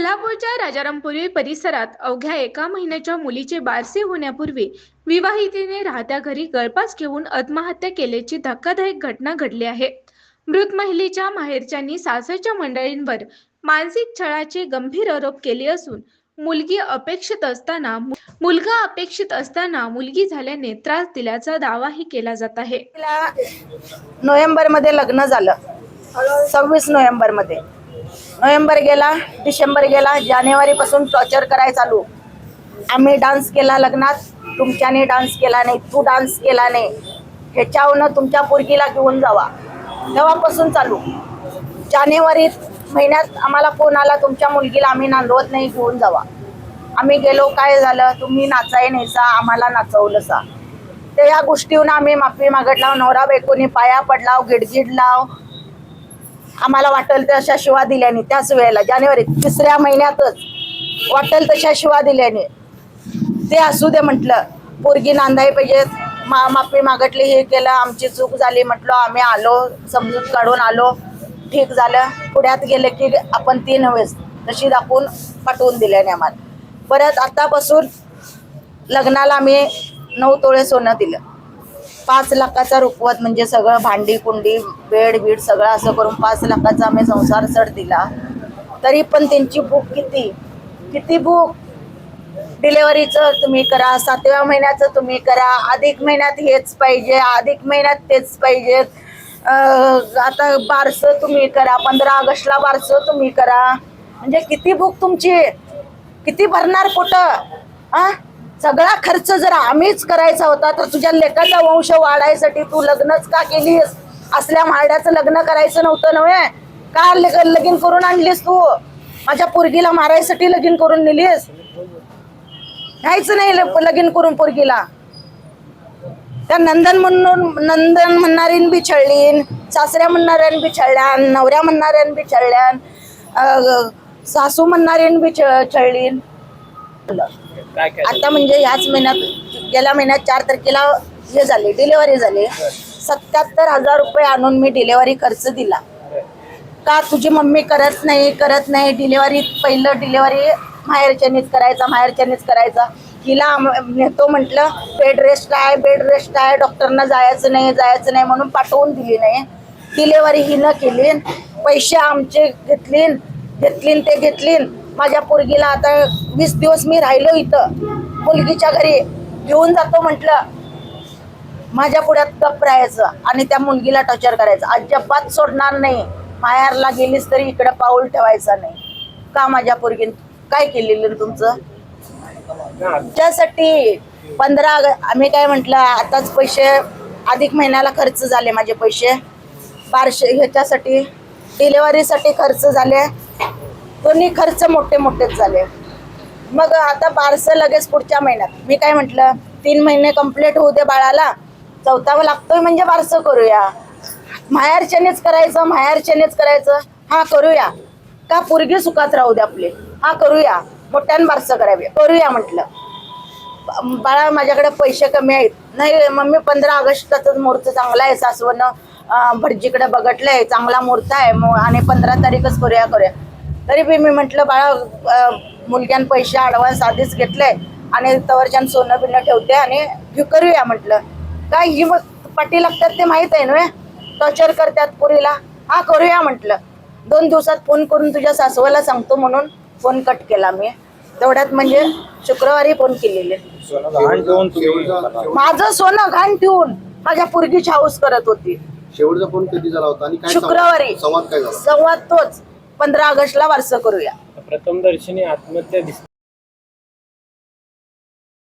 कोल्हापूरच्या राजारामपुरी परिसरात अवघ्या एका महिन्याच्या मुलीचे बारसे होण्यापूर्वी विवाहितेने राहत्या घरी गळफास घेऊन आत्महत्या केल्याची धक्कादायक घटना घडली आहे। मृत महिलेच्या माहेरच्यांनी सासरच्या मंडळींवर मानसिक छळाचे गंभीर आरोप केले असून मुलगा अपेक्षित असताना मुलगी झाल्याने त्रास दिल्याचा दावाही केला जात आहे। नोव्हेंबर मध्ये लग्न झालं, 26 नोव्हेंबर मध्ये। नोव्हेंबर गेला, डिसेंबर गेला, जानेवारी पासून टॉर्चर करायला चालू। आम्ही डान्स केला लग्नात, तुमच्याने डान्स केला नाही, तू डान्स केला नाही, ह्याच्यावरून तुमच्या पोरगीला घेऊन जावा, तेव्हापासून चालू। जानेवारी महिन्यात आम्हाला फोन आला, तुमच्या मुलगीला आम्ही नांदवत नाही, घेऊन जावा। आम्ही गेलो, काय झालं, तुम्ही नाचाय नाहीसा, आम्हाला नाचवलंसा। ते या गोष्टीवरून आम्ही माफी मागितला, नवरा बायकोनी पाया पडलाव, गिडगिडलाव, आम्हाला वाटेल तशा शिवा दिल्याने। त्याच वेळेला जानेवारी 3ऱ्या महिन्यातच वाटेल तशा शिवा दिल्याने ते असू दे म्हटलं, पोरगी नांदाय पाहिजे, माफी मागितली, हे केलं, आमची चूक झाली म्हटलं, आम्ही आलो, समजूत काढून आलो, ठीक झालं। पुढ्यात गेले की आपण 3 वेळेस तशी दाखवून पाठवून दिल्याने आम्हाला। परत आतापासून लग्नाला आम्ही 9 तोळे सोनं दिलं, 5 लाखाचा रुपवत, म्हणजे सगळं भांडी कुंडी बेड बीड सगळं असं करून 5 लाखाचा आम्ही संसार सड दिला। तरी पण त्यांची भूक किती भूक। डिलेव्हरीचं तुम्ही करा, 7व्या महिन्याचं तुम्ही करा, अधिक महिन्यात हेच पाहिजे, अधिक महिन्यात तेच पाहिजेत, आता बारसं तुम्ही करा, 15 ऑगस्टला बारसं तुम्ही करा। म्हणजे किती भूक तुमची, किती भरणार पोटं। सगळा खर्च जर आम्हीच करायचा होता तर तुझ्या लेकाचा वंश वाढायसाठी तू लग्नच का केलीस? असल्या म्हारड्याचं लग्न करायचं नव्हतं नव्हे का? लगीन करून आणलीस तू? माझ्या पोरगीला मारायसाठी लगीन करून नेलीस? नाहीच नाही लगीन करून पोरगीला। त्या नंदन म्हणणारीन बी छळलीन, सासऱ्या म्हणणाऱ्यान बी छळल्यान, नवऱ्या म्हणणाऱ्यान बी छळल्यान, सासू म्हणणारीन बी छळलीन। आता म्हणजे याच महिन्यात, गेल्या महिन्यात 4 तारखेला हे झाले, डिलेव्हरी झाली। 77,000 रुपये आणून मी डिलेव्हरी खर्च दिला। का तुझी मम्मी करत नाही डिलेव्हरी, पहिलं डिलेव्हरी माहेरच्यानीच करायचा। हिला नेतो म्हटलं, बेड रेस्ट आहे, डॉक्टरना जायचं नाही म्हणून पाठवून दिली नाही। डिलेव्हरी हिनं केली, पैसे आमचे घेतलीन। माझ्या पोरगीला आता 20 दिवस मी राहिलो इथं मुलगीच्या घरी, घेऊन जातो म्हटलं, माझ्या पुढ्यात गप राहायचं आणि त्या मुलगीला टॉर्चर करायचं, अजिबात सोडणार नाही। माहेरला गेलीस तरी इकडे पाऊल ठेवायचा नाही। का माझ्या पोरगीन काय केलेलं तुमचं? त्यासाठी 15 आम्ही काय म्हटलं, आताच पैसे अधिक महिन्याला खर्च झाले, माझे पैसे बारशे ह्याच्यासाठी डिलेव्हरीसाठी खर्च झाले, दोन्ही खर्च मोठेच झाले। मग आता बारसं लगेच पुढच्या महिन्यात। मी काय म्हटलं, 3 महिने कंप्लीट होऊ दे बाळाला, 4था लागतोय म्हणजे बारसं करूया। माहेरच्यानेच करायचं, हा करूया। का पोरगी सुखात राहू दे आपली, हा करूया, मोठ्यानं बारसं करूया म्हटलं। बाळा माझ्याकडे पैसे कमी आहेत, नाही मम्मी 15 ऑगस्टचाच मुहूर्त चांगला आहे, सासवनं भटजीकडे बघितलंय, चांगला मुहूर्त आहे आणि 15 तारीखच करूया। तरी बी मी म्हटलं, बाळा मुलग्यान पैसे ॲडव्हान्स आधीच घेतले आणि तवरच्यान सोनं बिनं ठेवते आणि करूया म्हटलं। काय ही पाठी लागतात ते माहीत आहे ना, टॉर्चर करतात पोरीला, हा करूया म्हटलं। 2 दिवसात फोन करून तुझ्या सासवाला सांगतो म्हणून फोन कट केला मी। तेवढ्यात म्हणजे शुक्रवारी फोन केलेले, माझं सोनं घाण ठेवून माझ्या पोरगीची हाऊस करत होती। शेवटचा फोन कधी झाला होता आणि काय शुक्रवारी संवाद काय झाला? संवाद तोच, 15 ऑगस्टला बारसं करूया। प्रथम दर्शनी आत्महत्या दिसते।